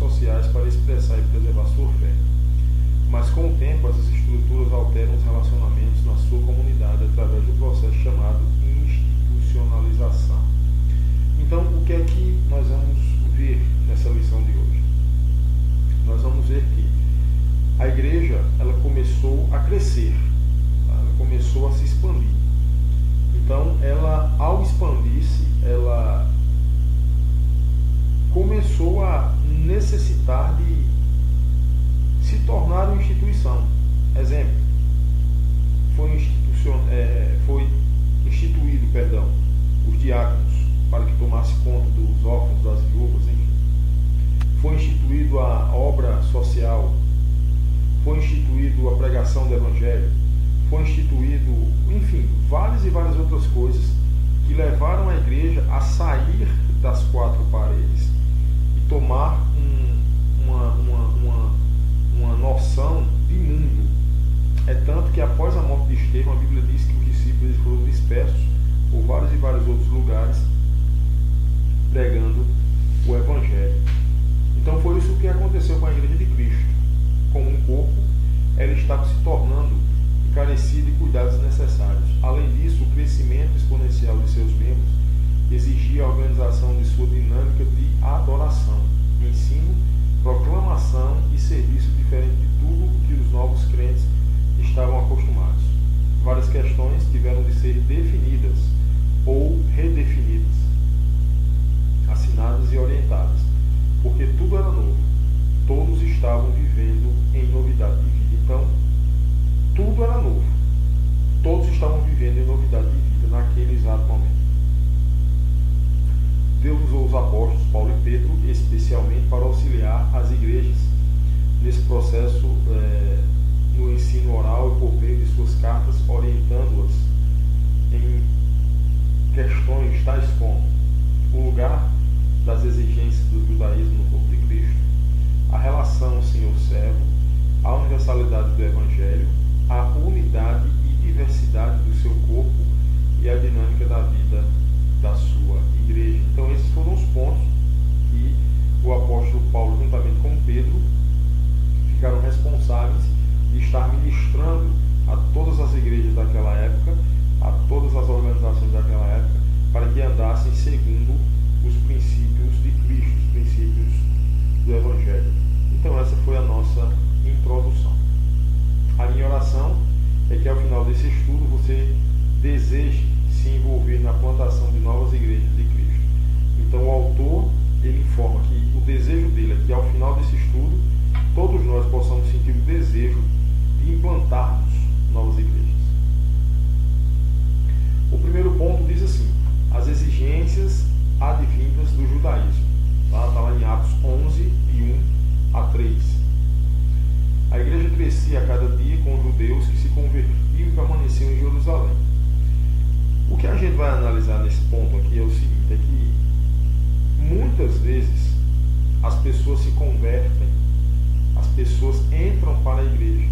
sociais para expressar e preservar sua fé. Mas com o tempo, essas estruturas alteram os relacionamentos na sua comunidade através do processo chamado institucionalização. Então, o que é que nós vamos ver nessa lição de hoje? Nós vamos ver que a igreja, ela começou a crescer, ela começou a se expandir. Então, ela, ao expandir-se, ela começou a necessitar de se tornar uma instituição. Exemplo, foi instituído os diáconos para que tomasse conta dos órfãos, das viúvas, enfim. Foi instituído a obra social, foi instituído a pregação do Evangelho, foi instituído, enfim, várias e várias outras coisas que levaram a igreja a sair das quatro paredes e tomar uma noção de mundo. É tanto que após a morte de Estevão, a Bíblia diz que os discípulos foram dispersos por vários e vários outros lugares pregando o Evangelho. Então foi isso que aconteceu com a Igreja de Cristo. Como um corpo, ela estava se tornando carecida de cuidados necessários. Além disso, o crescimento exponencial de seus membros exigia a organização de sua dinâmica de adoração, ensino, proclamação e serviço diferente de tudo o que os novos crentes estavam acostumados. Várias questões tiveram de ser definidas ou redefinidas, assinadas e orientadas, porque tudo era novo. Todos estavam vivendo em novidade de vida. Então, tudo era novo. Todos estavam vivendo em novidade de vida naquele exato momento. Deus usou os apóstolos Paulo e Pedro especialmente para auxiliar as igrejas nesse processo no ensino oral e por meio de suas cartas, orientando-as em questões tais como o lugar das exigências do judaísmo no corpo de Cristo, a relação Senhor-servo, a universalidade do Evangelho, a unidade e diversidade do seu corpo e a dinâmica da vida da sua igreja. Então esses foram os pontos que o apóstolo Paulo, juntamente com Pedro, ficaram responsáveis de estar ministrando a todas as igrejas daquela época, a todas as organizações daquela época, para que andassem segundo os princípios de Cristo, os princípios do Evangelho. Então essa foi a nossa introdução. A minha oração é que ao final desse estudo você deseje se envolver na plantação de novas igrejas de Cristo. Então o autor, ele informa que o desejo dele é que ao final desse estudo todos nós possamos sentir o desejo de implantarmos novas igrejas. O primeiro ponto diz assim: as exigências advindas do judaísmo. Está lá em Atos 11, de 1 a 3. A igreja crescia a cada dia com judeus que se convertiam e permaneciam em Jerusalém. O que a gente vai analisar nesse ponto aqui é o seguinte: é que muitas vezes as pessoas se convertem, as pessoas entram para a igreja,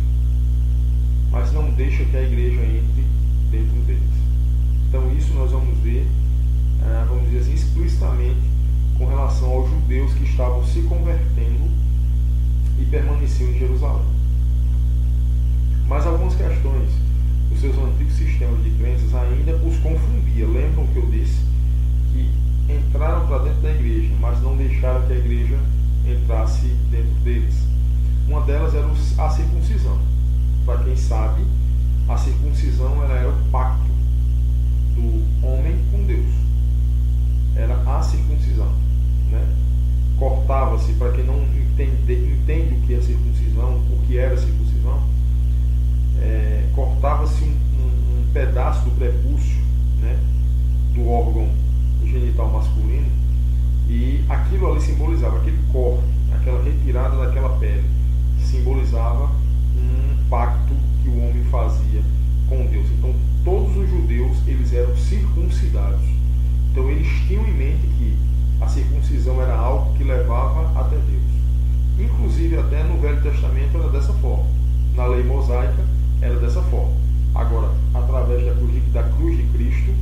mas não deixam que a igreja entre dentro deles. Então isso nós vamos ver, vamos dizer assim, explicitamente com relação aos judeus que estavam se convertendo e permaneciam em Jerusalém. Mas algumas questões dos seus antigos sistemas de crenças ainda os confundia. Lembram que eu disse que entraram para dentro da igreja, mas não deixaram que a igreja entrasse dentro deles. Uma delas era a circuncisão. Para quem sabe, a circuncisão era o pacto do homem com Deus. Era a circuncisão, né? Cortava-se, para quem não entende o que é circuncisão, o que era circuncisão, cortava-se um pedaço do prepúcio, né, do órgão genital masculino, e aquilo ali simbolizava, aquele corte, aquela retirada daquela pele, simbolizava um pacto que o homem fazia com Deus. Então todos os judeus, eles eram circuncidados. Então eles tinham em mente que a circuncisão era algo que levava até Deus. Inclusive até no Velho Testamento era dessa forma. Na lei mosaica era dessa forma. Agora, através da cruz de Cristo,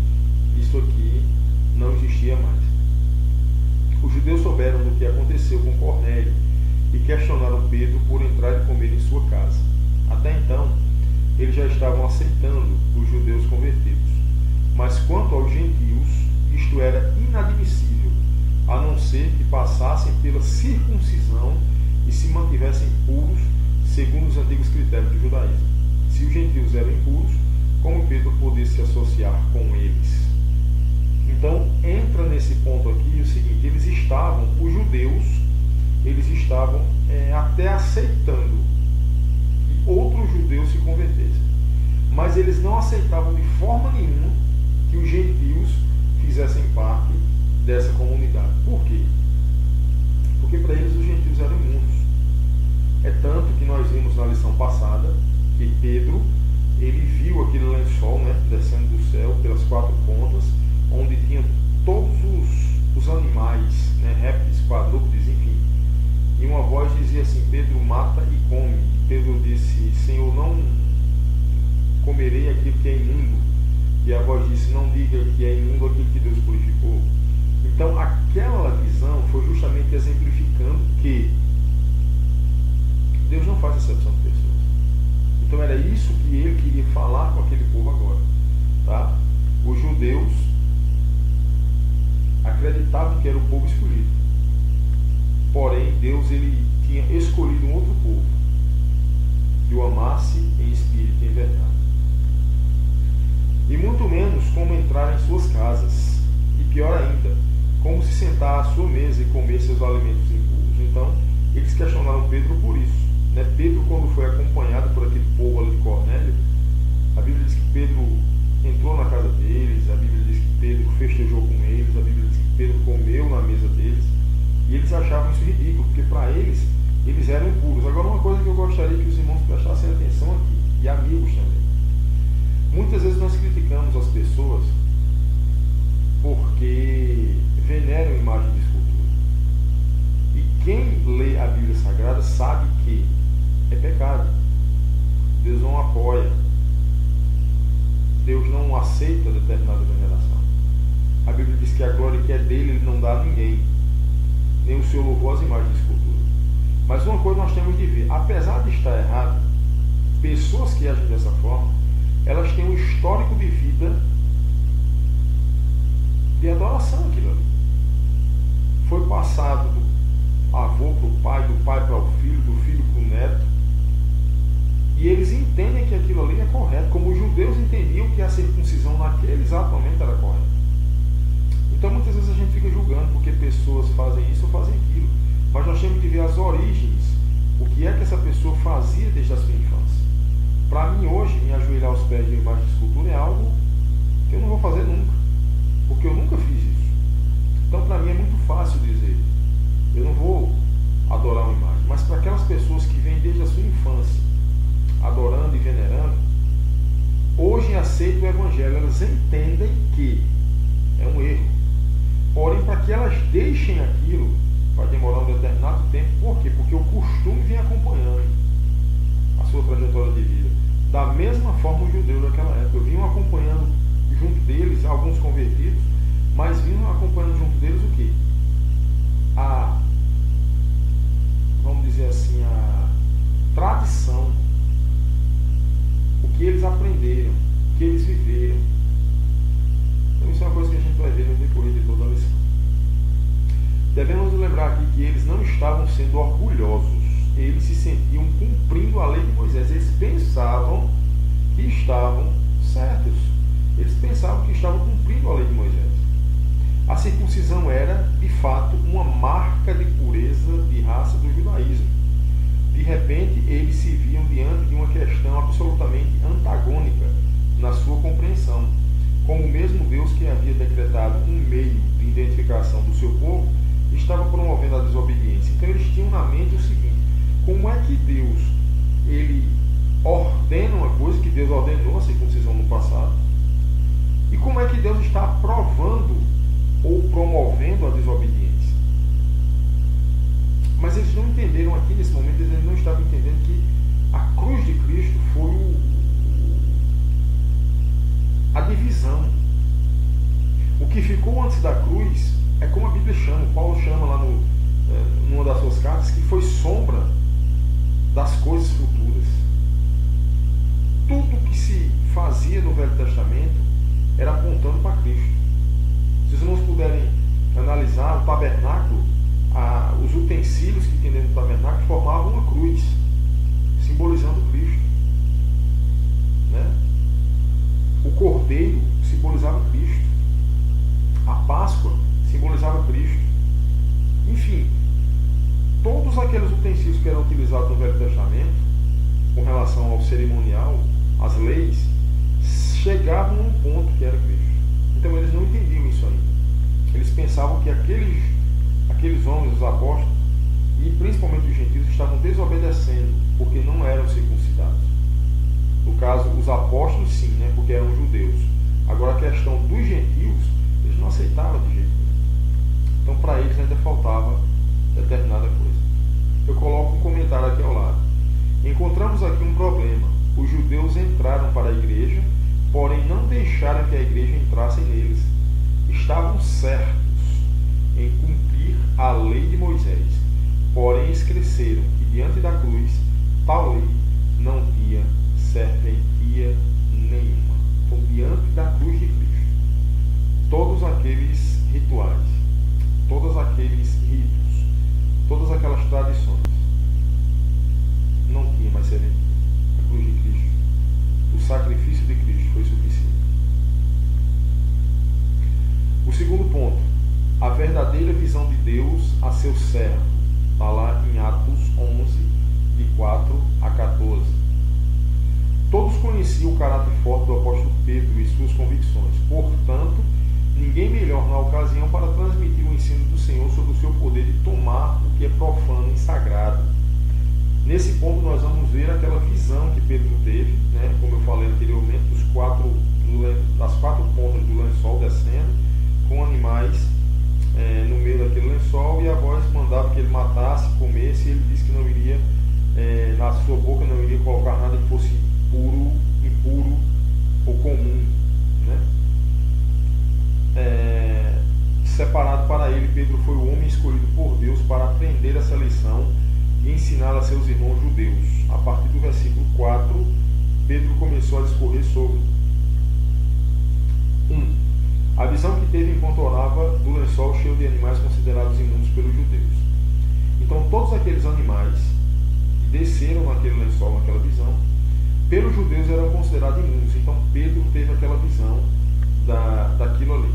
isso aqui não existia mais. Os judeus souberam do que aconteceu com Cornélio e questionaram Pedro por entrar e comer em sua casa. Até então, eles já estavam aceitando os judeus convertidos. Mas quanto aos gentios, isto era inadmissível, a não ser que passassem pela circuncisão e se mantivessem puros segundo os antigos critérios do judaísmo. Se os gentios eram impuros, como Pedro podia se associar com eles? Então, entra nesse ponto aqui o seguinte: os judeus, eles estavam até aceitando que outros judeus se convertessem, mas eles não aceitavam de forma nenhuma que os gentios fizessem parte dessa comunidade. Por quê? Porque para eles os gentios eram imundos. É tanto que nós vimos na lição passada que Pedro, ele viu aquele lençol, descendo do céu pelas quatro pontas, onde tinha todos os animais, répteis, quadrúpedes, enfim. E uma voz dizia assim: Pedro, mata e come. E Pedro disse: Senhor, não comerei aquilo que é imundo. E a voz disse: não diga que é imundo aquilo que Deus purificou. Então aquela visão foi justamente exemplificando que Deus não faz acepção de pessoas. Então era isso que ele queria falar com aquele povo agora. Tá? Os judeus acreditavam que era o povo escolhido. Porém, Deus ele tinha escolhido um outro povo que o amasse em espírito e em verdade. E muito menos como entrar em suas casas. E pior ainda, como se sentar à sua mesa e comer seus alimentos impuros. Então, eles questionaram Pedro por isso. Pedro, quando foi acompanhado por aquele povo ali de Cornélio, a Bíblia diz que Pedro entrou na casa deles, a Bíblia diz que Pedro festejou com eles, a Bíblia diz que Pedro comeu na mesa deles, e eles achavam isso ridículo, porque para eles eram impuros. Agora, uma coisa que eu gostaria que os irmãos prestassem atenção aqui, e amigos também. Muitas vezes nós criticamos as pessoas porque veneram imagem de escultura. E quem lê a Bíblia Sagrada sabe que é pecado. Deus não apoia. Deus não aceita determinada veneração. A Bíblia diz que a glória que é dele, ele não dá a ninguém. Nem o seu louvor às imagens de escultura. Mas uma coisa nós temos de ver: apesar de estar errado, pessoas que agem dessa forma, elas têm um histórico de vida de adoração aquilo ali. Foi passado do avô para o pai, do pai para o filho, do filho para o neto. E eles entendem que aquilo ali é correto, como os judeus entendiam que a circuncisão naquele exato momento era correta. Então muitas vezes a gente fica julgando porque pessoas fazem isso ou fazem aquilo. Mas nós temos que ver as origens, o que é que essa pessoa fazia desde a sua infância. Para mim hoje, me ajoelhar aos pés de uma imagem de escultura é algo que eu não vou fazer nunca, porque eu nunca fiz isso. Então para mim é muito fácil dizer: eu não vou adorar uma imagem. Mas para aquelas pessoas que vêm desde a sua infância adorando e venerando, hoje aceitam o Evangelho, elas entendem que é um erro. Porém, para que elas deixem aquilo, vai demorar um determinado tempo. Por quê? Porque o costume vem acompanhando a sua trajetória de vida. Da mesma forma os judeus daquela época vinham acompanhando junto deles, alguns convertidos, mas vinham acompanhando junto deles o quê? Vamos dizer assim, a tradição, o que eles aprenderam, o que eles viveram. Então isso é uma coisa que a gente vai ver no decorrer de toda a lição. Devemos lembrar aqui que eles não estavam sendo orgulhosos, eles se sentiam cumprindo a lei de Moisés. Eles pensavam que estavam certos, eles pensavam que estavam cumprindo a lei de Moisés. A circuncisão era, de fato, uma marca de pureza de raça do judaísmo. De repente, eles se viam diante de uma questão absolutamente antagônica na sua compreensão. Como o mesmo Deus que havia decretado um meio de identificação do seu povo, estava promovendo a desobediência. Então eles tinham na mente o seguinte: como é que Deus ele ordena uma coisa que Deus ordenou, a circuncisão no passado, e como é que Deus está aprovando ou promovendo a desobediência? Mas eles não entenderam aqui nesse momento, eles não estavam entendendo que a cruz de Cristo foi a divisão. O que ficou antes da cruz é como a Bíblia chama, Paulo chama lá numa das suas cartas que foi sombra das coisas futuras. Tudo que se fazia no Velho Testamento era apontando para Cristo. Se os irmãos puderem analisar o tabernáculo, os utensílios que tinha dentro do tabernáculo formavam uma cruz, simbolizando Cristo. Né? O cordeiro simbolizava Cristo. A Páscoa simbolizava Cristo. Enfim, todos aqueles utensílios que eram utilizados no Velho Testamento, com relação ao cerimonial, às leis, chegavam num ponto que era Cristo. Então eles não entendiam isso ainda. Eles pensavam que aqueles homens, os apóstolos, e principalmente os gentios, estavam desobedecendo, porque não eram circuncidados. No caso, os apóstolos sim, né, porque eram judeus. Agora a questão dos gentios, eles não aceitavam de jeito nenhum. Então para eles ainda faltava determinada coisa. Eu coloco um comentário aqui ao lado. Encontramos aqui um problema. Os judeus entraram para a igreja, porém não deixaram que a igreja entrasse neles. Estavam certos em cumprir a lei de Moisés, porém esqueceram que diante da cruz tal lei não tinha serventia nenhuma. Então, diante da cruz de Cristo, todos aqueles rituais, todos aqueles ritos, todas aquelas tradições não tinha mais serventia. A cruz de Cristo, o sacrifício de Cristo foi suficiente. O segundo ponto, a verdadeira visão de Deus a seu servo. Está lá em Atos 11, de 4 a 14. Todos conheciam o caráter forte do apóstolo Pedro e suas convicções. Portanto, ninguém melhor na ocasião para transmitir o ensino do Senhor sobre o seu poder de tomar o que é profano e sagrado. Nesse ponto nós vamos ver aquela visão que Pedro teve, né, como eu falei anteriormente, das quatro pontas do lençol descendo, com animais no meio daquele lençol, e a voz mandava que ele matasse, comesse, e ele disse que não iria, na sua boca não iria colocar nada que fosse puro, impuro ou comum. Né? Separado para ele, Pedro foi o homem escolhido por Deus para aprender essa lição e ensiná-la a seus irmãos judeus. A partir do versículo 4, Pedro começou a discorrer sobre 1. A visão que teve enquanto orava do lençol cheio de animais considerados imundos pelos judeus. Então, todos aqueles animais que desceram naquele lençol, naquela visão, pelos judeus eram considerados imundos. Então, Pedro teve aquela visão daquilo ali.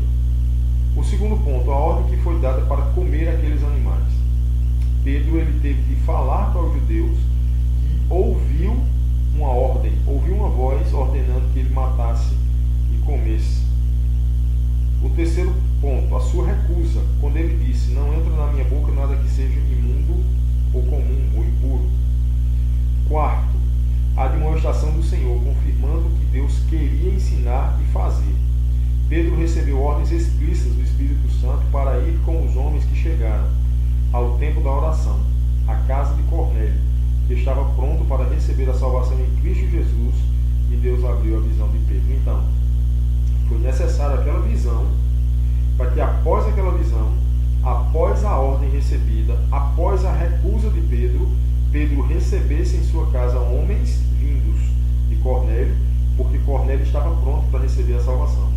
O segundo ponto, a ordem que foi dada para comer aqueles animais. Pedro ele teve de falar para os judeus que ouviu uma ordem, ouviu uma voz ordenando que ele matasse e comesse. O terceiro ponto, a sua recusa, quando ele disse, não entra na minha boca nada que seja imundo ou comum ou impuro. Quarto, a demonstração do Senhor, confirmando o que Deus queria ensinar e fazer. Pedro recebeu ordens explícitas do Espírito Santo para ir com os homens que chegaram ao tempo da oração, à casa de Cornélio, que estava pronto para receber a salvação em Cristo Jesus, e Deus abriu a visão de Pedro. Então, foi necessário aquela visão, para que após aquela visão, após a ordem recebida, após a recusa de Pedro, Pedro recebesse em sua casa homens vindos de Cornélio, porque Cornélio estava pronto para receber a salvação.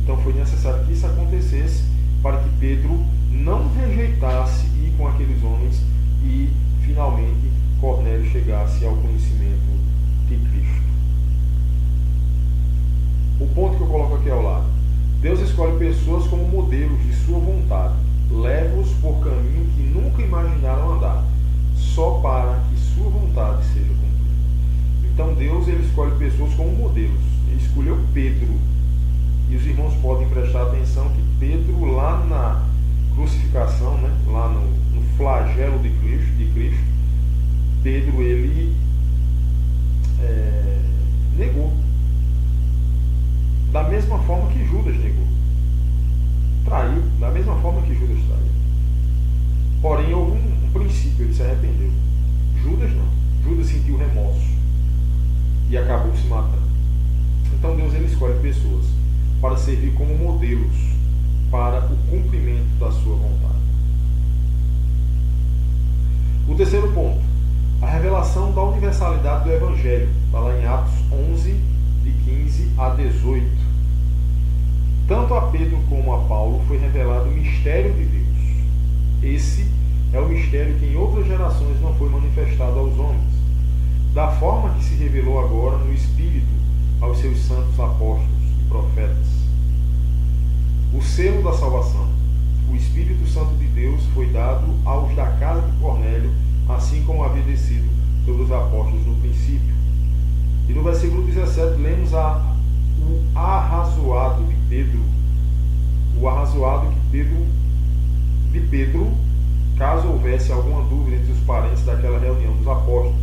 Então foi necessário que isso acontecesse para que Pedro não rejeitasse ir com aqueles homens e finalmente Cornélio chegasse ao conhecimento de Cristo. O ponto que eu coloco aqui ao lado. Deus escolhe pessoas como modelos de sua vontade. Leva-os por caminho que nunca imaginaram andar, só para que sua vontade seja cumprida. Então Deus ele escolhe pessoas como modelos. Ele escolheu Pedro. E os irmãos podem prestar atenção que Pedro, lá na crucificação, né, lá no flagelo de Cristo, Pedro ele negou. Da mesma forma que Judas negou. Traiu, da mesma forma que Judas traiu. Porém, houve um princípio, ele se arrependeu. Judas não. Judas sentiu remorso e acabou se matando. Então Deus ele escolhe pessoas para servir como modelos para o cumprimento da sua vontade. universalidade do Evangelho. Está lá em Atos 11, de 15 a 18. Tanto a Pedro como a Paulo foi revelado o mistério de Deus. Esse é o mistério que em outras gerações não foi manifestado aos homens, da forma que se revelou agora no Espírito aos seus santos apóstolos e profetas. O selo da salvação. O Espírito Santo de Deus foi dado aos da casa de Cornélio, assim como havia descido sobre os apóstolos no princípio. E no versículo 17 lemos o arrazoado de Pedro. O arrazoado de Pedro, caso houvesse alguma dúvida entre os parentes daquela reunião dos apóstolos.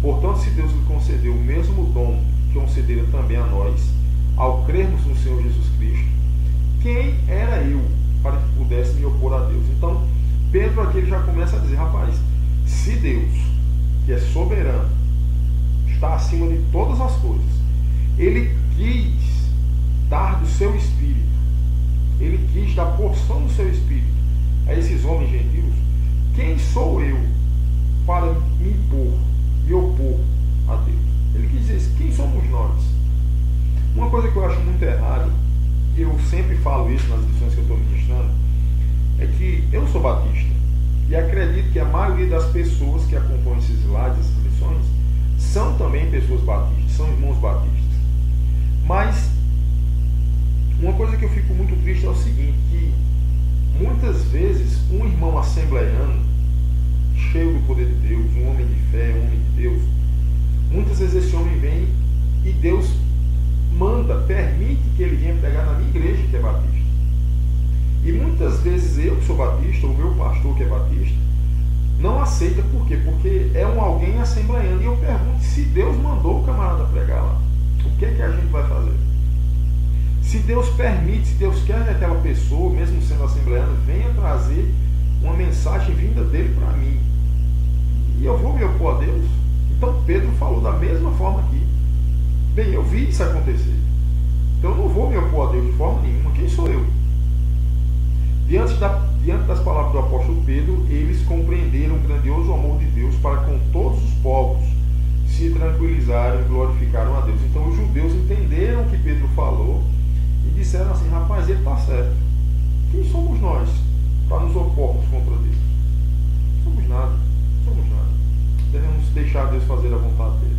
Portanto, se Deus lhe concedeu o mesmo dom que concedera também a nós, ao crermos no Senhor Jesus Cristo, quem era eu para que pudesse me opor a Deus? Então, Pedro aqui ele já começa a dizer, rapaz, se Deus, que é soberano, está acima de todas as coisas, Ele quis dar do seu Espírito, Ele quis dar porção do seu Espírito a esses homens gentios, quem sou eu para me opor a Deus? Ele quis dizer isso, quem somos nós? Uma coisa que eu acho muito errada, e eu sempre falo isso nas lições que eu estou ministrando, é que eu sou batista, e acredito que a maioria das pessoas que acompanham esses slides, essas lições, são também pessoas batistas, são irmãos batistas. Mas uma coisa que eu fico muito triste é o seguinte, que muitas vezes um irmão assembleiano, cheio do poder de Deus, um homem de fé, um homem de Deus, muitas vezes esse homem vem e Deus permite que ele venha pregar na minha igreja que é batista. E muitas vezes eu que sou batista, ou o meu pastor que é batista, não aceita. Por quê? Porque é alguém assembleiano. E eu pergunto, se Deus mandou o camarada pregar lá, o que é que a gente vai fazer? Se Deus permite, se Deus quer que aquela pessoa, mesmo sendo assembleiano, venha trazer uma mensagem vinda dele para mim, e eu vou me opor a Deus? Então Pedro falou da mesma forma aqui. Bem, eu vi isso acontecer, então eu não vou me opor a Deus de forma nenhuma. Quem sou eu? Diante das palavras do apóstolo Pedro, eles compreenderam o grandioso amor de Deus para com todos os povos, se tranquilizaram e glorificaram a Deus. Então os judeus entenderam o que Pedro falou e disseram assim, rapaz, ele está certo. Quem somos nós para nos opormos contra Deus? Não somos nada, devemos deixar Deus fazer a vontade dele.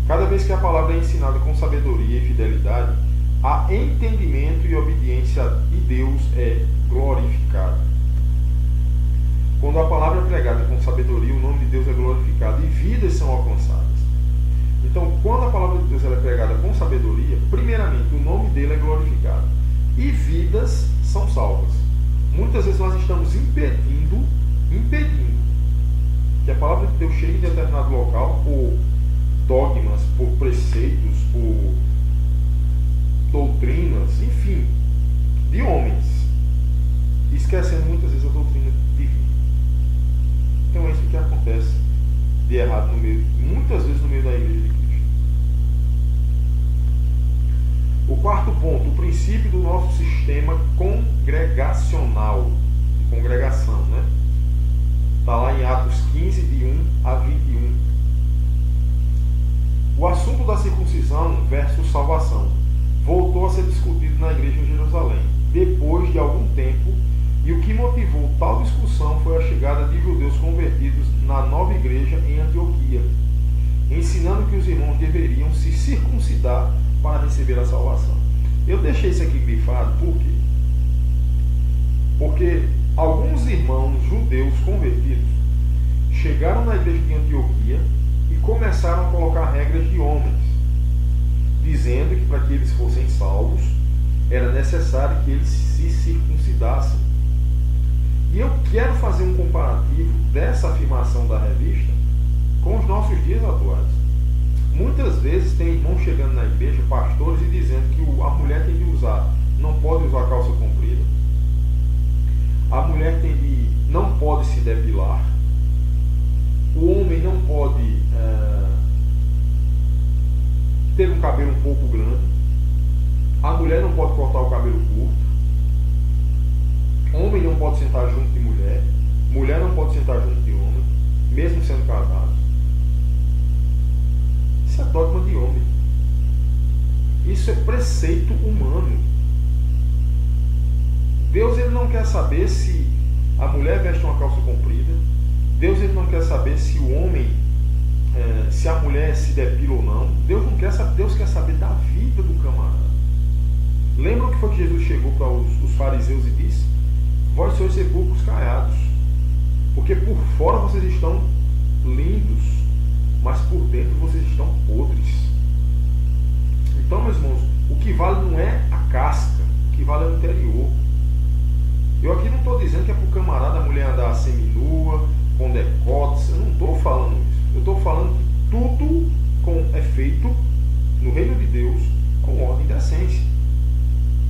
Cada vez que a palavra é ensinada com sabedoria e fidelidade, há entendimento e obediência, e Deus é glorificado. Quando a palavra é pregada com sabedoria, o nome de Deus é glorificado e vidas são alcançadas. Então, quando a palavra de Deus é pregada com sabedoria, primeiramente, o nome dele é glorificado e vidas são salvas. Muitas vezes nós estamos impedindo que a palavra de Deus chegue em determinado local por dogmas, por preceitos, por doutrinas, enfim, de homens, esquecendo muitas vezes a doutrina divina. Então é isso que acontece de errado muitas vezes no meio da igreja de Cristo. O quarto ponto, o princípio do nosso sistema congregacional, de congregação, né? Está lá em Atos 15, de 1 a 21. O assunto da circuncisão versus salvação voltou a ser discutido na igreja em Jerusalém, depois de algum tempo, e o que motivou tal discussão foi a chegada de judeus convertidos na nova igreja em Antioquia, ensinando que os irmãos deveriam se circuncidar para receber a salvação. Eu deixei isso aqui grifado, por quê? Porque alguns irmãos judeus convertidos chegaram na igreja de Antioquia e começaram a colocar regras de homens, dizendo que para que eles fossem salvos era necessário que eles se circuncidassem. E eu quero fazer um comparativo dessa afirmação da revista com os nossos dias atuais. Muitas vezes tem irmãos chegando na igreja, pastores, e dizendo que a mulher tem de usar, não pode usar calça comprida, a mulher não pode se depilar, o homem não pode ter um cabelo um pouco grande, a mulher não pode cortar o cabelo curto, homem não pode sentar junto de mulher, mulher não pode sentar junto de homem, mesmo sendo casados. Isso é dogma de homem. Isso é preceito humano. Deus ele não quer saber se a mulher veste uma calça comprida. Deus ele não quer saber se o homem, se a mulher se depila ou não. Deus não quer saber, Deus quer saber da vida do camarada. Lembra o que foi que Jesus chegou para os fariseus e disse? Vós sois sepulcros caiados, porque por fora vocês estão lindos, mas por dentro vocês estão podres. Então, meus irmãos, o que vale não é a casca, o que vale é o interior. Eu aqui não estou dizendo que é para o camarada a mulher andar seminua, com decotes, eu não estou falando isso. Eu estou falando que tudo é feito no reino de Deus com ordem e decência.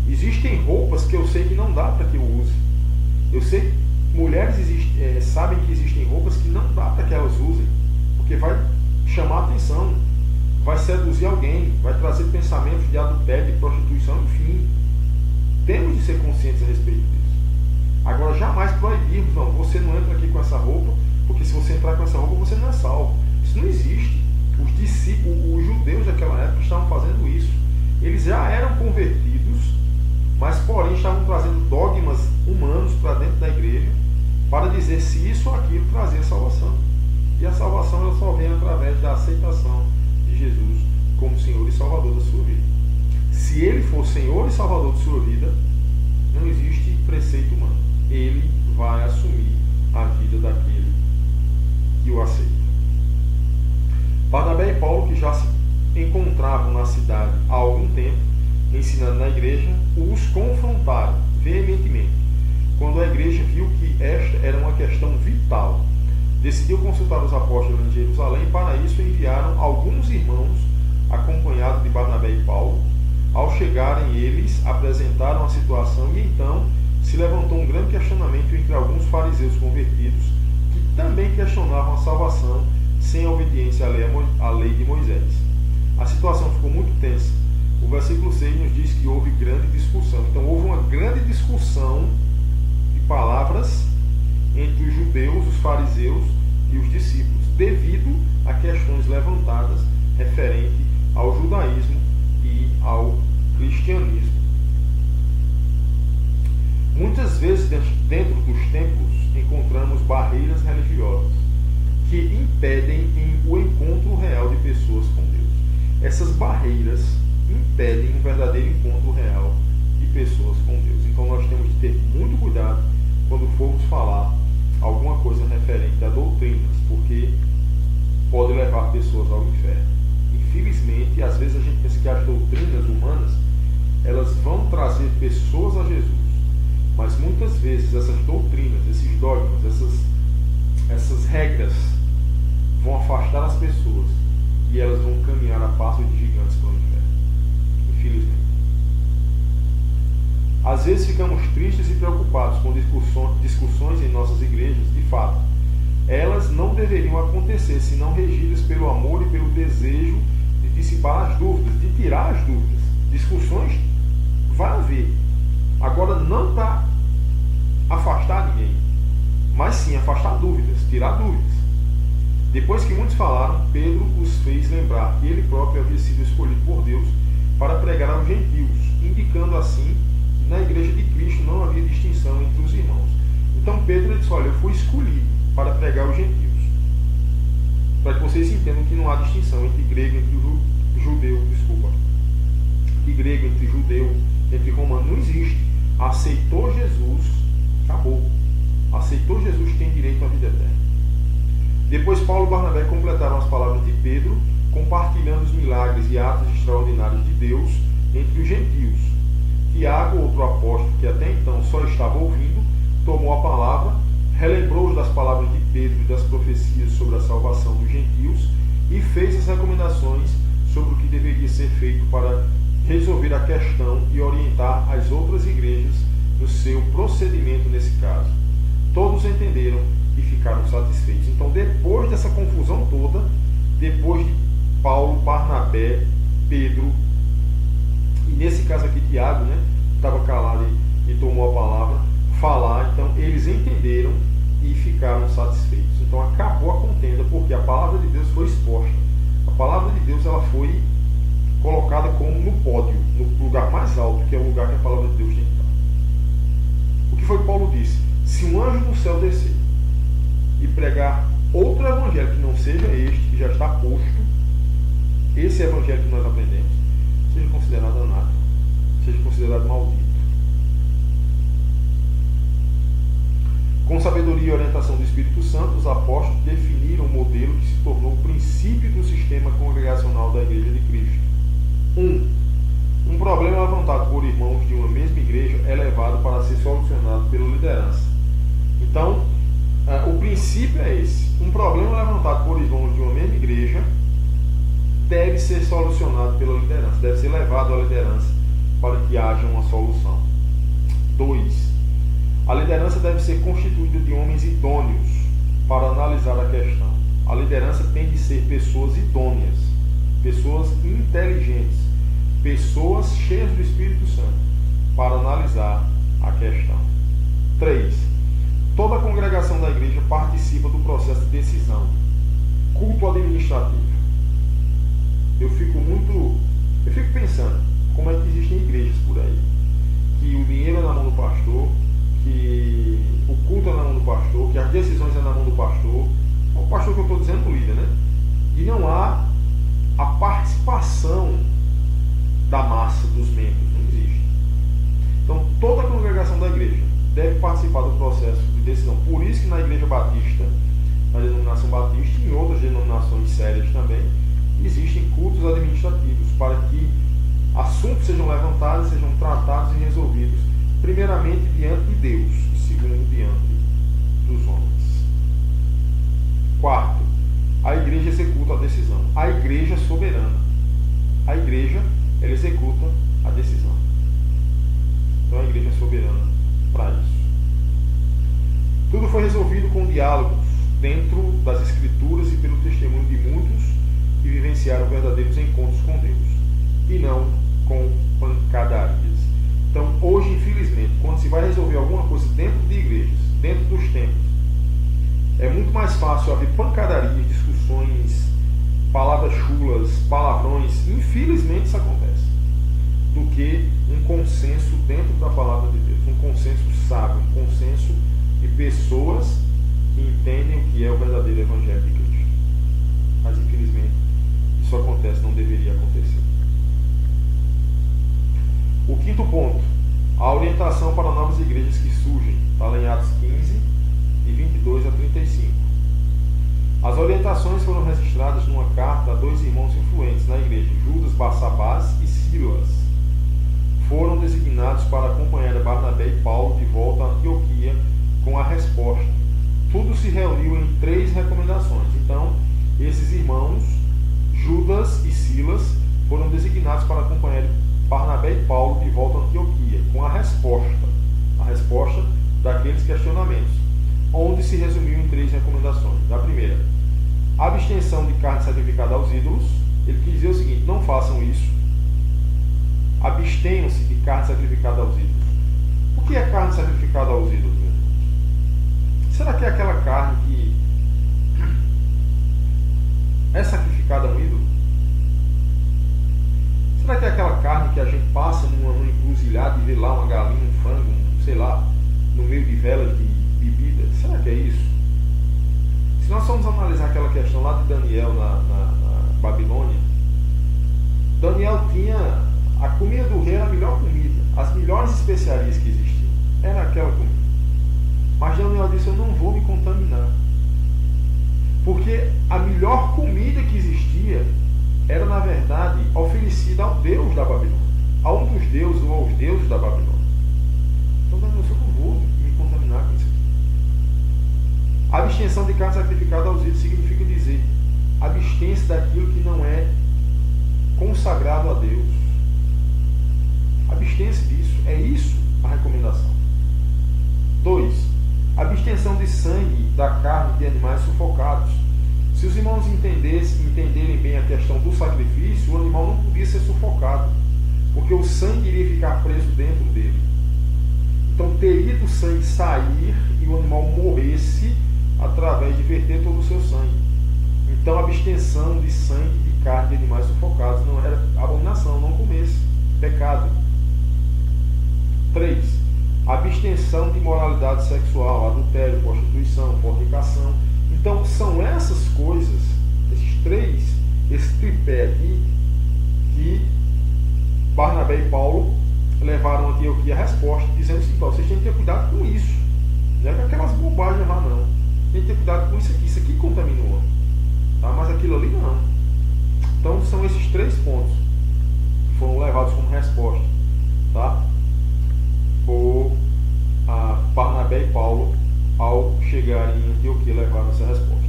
Existem roupas que eu sei que não dá para que eu use. Eu sei que mulheres sabem que existem roupas que não dá para que elas usem, porque vai chamar a atenção, vai seduzir alguém, vai trazer pensamentos de adultério, de prostituição, enfim. Temos de ser conscientes a respeito disso. Agora, jamais proibirmos, não, você não entra aqui com essa roupa, porque se você entrar com essa roupa, você não é salvo. Isso não existe. Os discípulos, os judeus daquela época estavam fazendo isso. Eles já eram convertidos, mas porém estavam trazendo dogmas humanos para dentro da igreja, para dizer se isso ou aquilo trazia salvação. E a salvação ela só vem através da aceitação de Jesus como Senhor e Salvador da sua vida. Se Ele for Senhor e Salvador de sua vida, não existe preceito humano. Ele vai assumir a vida daquele que o aceita. Barnabé e Paulo, que já se encontravam na cidade há algum tempo, ensinando na igreja, os confrontaram veementemente. Quando a igreja viu que esta era uma questão vital, decidiu consultar os apóstolos em Jerusalém. Para isso enviaram alguns irmãos, acompanhados de Barnabé e Paulo. Ao chegarem eles, apresentaram a situação e então se levantou um grande questionamento entre alguns fariseus convertidos que também questionavam a salvação sem a obediência à lei de Moisés. A situação ficou muito tensa. O versículo 6 nos diz que houve grande discussão. Então houve uma grande discussão de palavras entre os judeus, os fariseus e os discípulos, devido a questões levantadas referente ao judaísmo e ao cristianismo. Muitas vezes dentro dos templos encontramos barreiras religiosas que impedem o encontro real de pessoas com Deus. Essas barreiras impedem um verdadeiro encontro real de pessoas com Deus. Então nós temos de ter muito cuidado quando formos falar alguma coisa referente a doutrinas, porque pode levar pessoas ao inferno. Infelizmente, às vezes a gente pensa que as doutrinas humanas elas vão trazer pessoas a Jesus, mas muitas vezes essas doutrinas, esses dogmas, essas regras vão afastar as pessoas e elas vão caminhar a passos de gigantes para o inferno. Infelizmente. Às vezes ficamos tristes e preocupados com discussões em nossas igrejas. De fato, elas não deveriam acontecer se não regidas pelo amor e pelo desejo de dissipar as dúvidas, de tirar as dúvidas. Discussões vai haver. Agora não para afastar ninguém, mas sim afastar dúvidas, tirar dúvidas. Depois que muitos falaram, Pedro os fez lembrar que ele próprio havia sido escolhido por Deus para pregar aos gentios, indicando assim que na igreja de Cristo não havia distinção entre os irmãos. Então Pedro disse, olha, eu fui escolhido para pregar aos gentios, para que vocês entendam que não há distinção entre grego, entre judeu, entre grego, entre judeu, entre romano, não existe. Aceitou Jesus, acabou. Aceitou Jesus, tem direito à vida eterna. Depois Paulo e Barnabé completaram as palavras de Pedro, compartilhando os milagres e atos extraordinários de Deus entre os gentios. Tiago, outro apóstolo que até então só estava ouvindo, tomou a palavra, relembrou-os das palavras de Pedro e das profecias sobre a salvação dos gentios e fez as recomendações sobre o que deveria ser feito para resolver a questão e orientar as outras igrejas no seu procedimento nesse caso. Todos entenderam e ficaram satisfeitos. Então, depois dessa confusão toda, depois de Paulo, Barnabé, Pedro, e nesse caso aqui Tiago, estava calado e tomou a palavra, falar, então eles entenderam e ficaram satisfeitos. Então acabou a contenda, porque a palavra de Deus foi exposta. A palavra de Deus ela foi colocada como no pódio, no lugar mais alto, que é o lugar que a palavra de Deus tem que estar. O que foi que Paulo disse? Se um anjo do céu descer e pregar outro evangelho que não seja este, que já está posto, esse evangelho que nós aprendemos, seja considerado anátema, seja considerado maldito. Com sabedoria e orientação do Espírito Santo, os apóstolos definiram o modelo que se tornou o princípio do sistema congregacional da Igreja de Cristo. Um problema levantado por irmãos de uma mesma igreja é levado para ser solucionado pela liderança. Então, o princípio é esse. Um problema levantado por irmãos de uma mesma igreja deve ser solucionado pela liderança, deve ser levado à liderança para que haja uma solução. 2. A liderança deve ser constituída de homens idôneos para analisar a questão. A liderança tem de ser pessoas idôneas, pessoas inteligentes, pessoas cheias do Espírito Santo para analisar a questão. 3. Toda a congregação da igreja participa do processo de decisão. Culto administrativo. Eu fico pensando como é que existem igrejas por aí, que o dinheiro é na mão do pastor, que o culto é na mão do pastor, que as decisões é na mão do pastor. O pastor que eu estou dizendo, o líder, né? E não há a participação da massa, dos membros, não existe. Então, toda a congregação da igreja deve participar do processo de decisão. Por isso que na Igreja Batista, na denominação Batista e em outras denominações sérias também, existem cultos administrativos para que assuntos sejam levantados, sejam tratados e resolvidos, primeiramente diante de Deus e segundo diante dos homens. 4. A igreja executa a decisão. A igreja é soberana. A igreja, ela executa a decisão. Então a igreja é soberana para isso. Tudo foi resolvido com diálogos dentro das Escrituras e pelo testemunho de muitos que vivenciaram verdadeiros encontros com Deus e não com pancadarias. Então, hoje, infelizmente, quando se vai resolver alguma coisa dentro de igrejas, dentro dos templos, é muito mais fácil haver pancadarias, discussões, palavras chulas, palavrões. Infelizmente isso acontece. Do que um consenso dentro da palavra de Deus. Um consenso sábio, um consenso de pessoas que entendem o que é o verdadeiro Evangelho de Cristo. Mas infelizmente isso acontece, não deveria acontecer. O quinto ponto, a orientação para novas igrejas que surgem, está lá em Atos 15, de 22 a 35. As orientações foram registradas numa carta a dois irmãos influentes na igreja, Judas Barsabás e Silas. Foram designados para acompanhar Barnabé e Paulo de volta a Antioquia com a resposta. Tudo se reuniu em 3 recomendações. Então, esses irmãos, Judas e Silas, foram designados para acompanhar Barnabé e Paulo de volta a Antioquia, com a resposta daqueles questionamentos, onde se resumiu em 3 recomendações. A primeira, abstenção de carne sacrificada aos ídolos. Ele quis dizer o seguinte: não façam isso, abstenham-se de carne sacrificada aos ídolos. O que é carne sacrificada aos ídolos, meu irmão? Será que é aquela carne que é sacrificada a um ídolo? Será que é aquela carne que a gente passa numa encruzilhada e vê lá uma galinha, um frango, sei lá, no meio de velas de bebida? Será que é isso? Se nós formos analisar aquela questão lá de Daniel na Babilônia, Daniel tinha a comida do rei, era a melhor comida, as melhores especiarias que existiam, era aquela comida. Mas Daniel disse: eu não vou me contaminar, porque a melhor comida que existia era, na verdade, oferecida ao Deus da Babilônia, a um dos deuses ou aos deuses da Babilônia. Então, Daniel, eu não vou me contaminar com isso aqui. A abstenção de carne sacrificada aos ídolos significa dizer: abstência daquilo que não é consagrado a Deus. Abstência disso. É isso a recomendação. 2. Abstenção de sangue da carne de animais sufocados. Se os irmãos entenderem bem a questão do sacrifício, o animal não podia ser sufocado, porque o sangue iria ficar preso dentro dele. Então teria do sangue sair e o animal morresse através de verter todo o seu sangue. Então, abstenção de sangue de carne de animais sufocados não era abominação, não comesse, pecado. 3. Abstenção de imoralidade sexual, adultério, prostituição, fornicação. Então, são essas coisas, esse tripé aqui, que Barnabé e Paulo levaram a Antioquia a resposta, dizendo assim: vocês têm que ter cuidado com isso. Não é com aquelas bobagens lá, não. Tem que ter cuidado com isso aqui. Isso aqui contamina o outro. Tá? Mas aquilo ali não. Então, são esses 3 pontos que foram levados como resposta, tá? Por Barnabé e Paulo, ao chegarem em Antioquia, levaram essa resposta.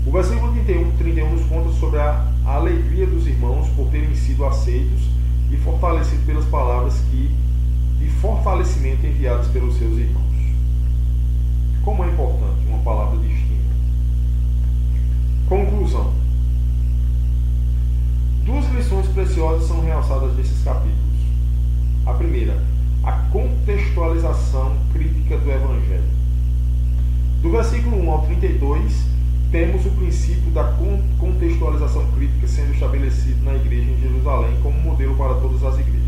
O versículo 31 nos conta sobre a alegria dos irmãos por terem sido aceitos e fortalecidos pelas palavras de fortalecimento enviadas pelos seus irmãos. Como é importante uma palavra de estímulo. Conclusão. 2 lições preciosas são realçadas nesses capítulos. A primeira, a contextualização crítica do Evangelho. Do versículo 1 ao 32, temos o princípio da contextualização crítica sendo estabelecido na igreja em Jerusalém como modelo para todas as igrejas.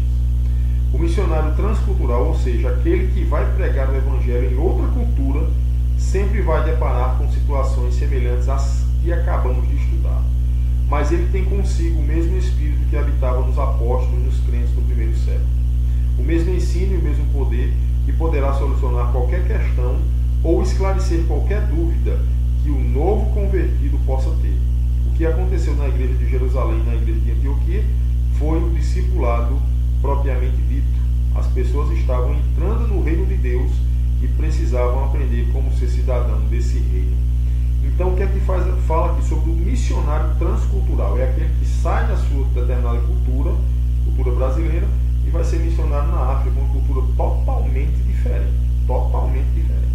O missionário transcultural, ou seja, aquele que vai pregar o Evangelho em outra cultura, sempre vai deparar com situações semelhantes às que acabamos de estudar. Mas ele tem consigo o mesmo espírito que habitava nos apóstolos e nos crentes do primeiro século. O mesmo ensino e o mesmo poder que poderá solucionar qualquer questão ou esclarecer qualquer dúvida que o novo convertido possa ter. O que aconteceu na igreja de Jerusalém e na igreja de Antioquia foi o discipulado propriamente dito. As pessoas estavam entrando no reino de Deus e precisavam aprender como ser cidadão desse reino. Então, o que é que fala aqui sobre o missionário transcultural? É aquele que sai da sua determinada cultura brasileira, e vai ser missionário na África, uma cultura totalmente diferente. Totalmente diferente.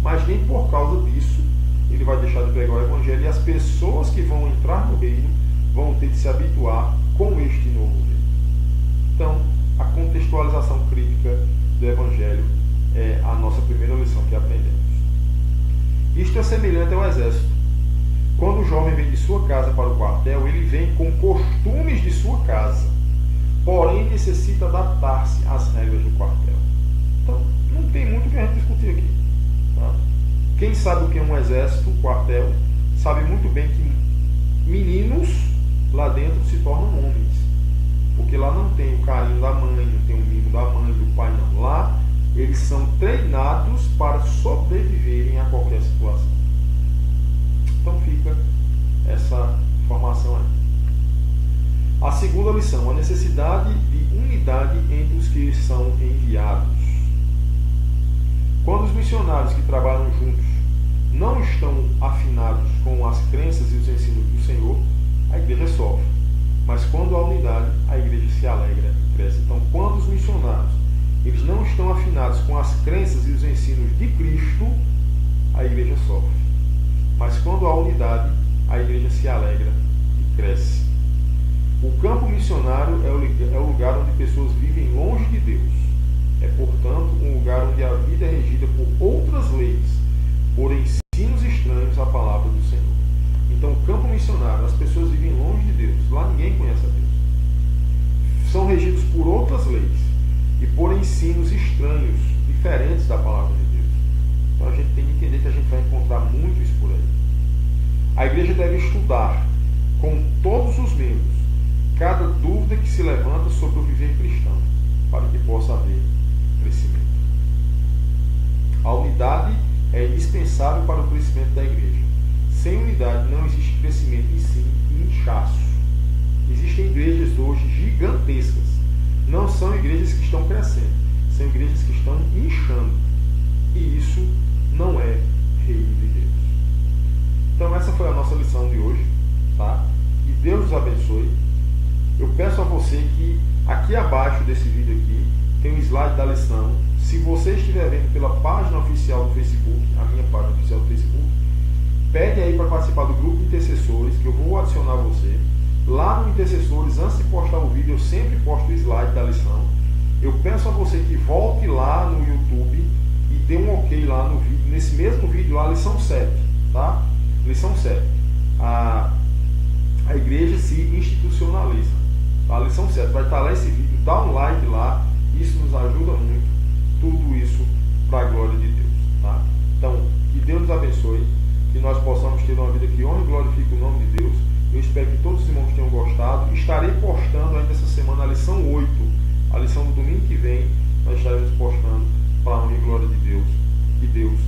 Mas nem por causa disso ele vai deixar de pregar o Evangelho, e as pessoas que vão entrar no reino vão ter de se habituar com este novo reino. Então, a contextualização crítica do Evangelho é a nossa primeira lição que aprendemos. Isto é semelhante ao exército. Quando o jovem vem de sua casa para o quartel, ele vem com costumes de sua casa, porém necessita adaptar-se às regras do quartel. Então, não tem muito o que a gente discutir aqui. Tá? Quem sabe o que é um exército, um quartel, sabe muito bem que meninos lá dentro se tornam homens. Porque lá não tem o carinho da mãe, não tem o mimo da mãe, do pai, não. Lá eles são treinados para sobreviverem a qualquer situação. Então fica essa informação aí. A segunda lição, a necessidade de unidade entre os que são enviados. Quando os missionários que trabalham juntos não estão afinados com as crenças e os ensinos do Senhor, a igreja sofre. Mas quando há unidade, a igreja se alegra e cresce. Então, quando os missionários eles não estão afinados com as crenças e os ensinos de Cristo, a igreja sofre. Mas quando há unidade, a igreja se alegra e cresce. O campo missionário é o lugar onde pessoas vivem longe de Deus. É, portanto, um lugar onde a vida é regida por outras leis, por ensinos estranhos à palavra do Senhor. Então, o campo missionário, as pessoas vivem longe de Deus. Lá ninguém conhece a Deus. São regidos por outras leis e por ensinos estranhos, diferentes da palavra de Deus. Então, a gente tem que entender que a gente vai encontrar muito isso por aí. A igreja deve estudar com todos os membros cada dúvida que se levanta sobre o viver cristão, para que possa haver crescimento. A unidade é indispensável para o crescimento da igreja. Sem unidade não existe crescimento, e sim inchaço. Existem igrejas hoje gigantescas. Não são igrejas que estão crescendo, são igrejas que estão inchando. E isso não é reino de Deus. Então essa foi a nossa lição de hoje, tá? Que Deus os abençoe. Eu peço a você que aqui abaixo desse vídeo aqui tem um slide da lição. Se você estiver vendo pela página oficial do Facebook, a minha página oficial do Facebook, pede aí para participar do grupo de intercessores, que eu vou adicionar você. Lá no Intercessores, antes de postar o vídeo, eu sempre posto o slide da lição. Eu peço a você que volte lá no YouTube e dê um ok lá no vídeo, nesse mesmo vídeo lá, lição 7, tá? Lição 7. a igreja se institucionaliza. A lição certa vai estar lá esse vídeo, dá um like lá, isso nos ajuda muito, tudo isso para a glória de Deus. Tá? Então, que Deus nos abençoe, que nós possamos ter uma vida que honre e glorifique o nome de Deus. Eu espero que todos os irmãos tenham gostado. Estarei postando ainda essa semana a lição 8, a lição do domingo que vem, nós estaremos postando para a honra e glória de Deus. Que Deus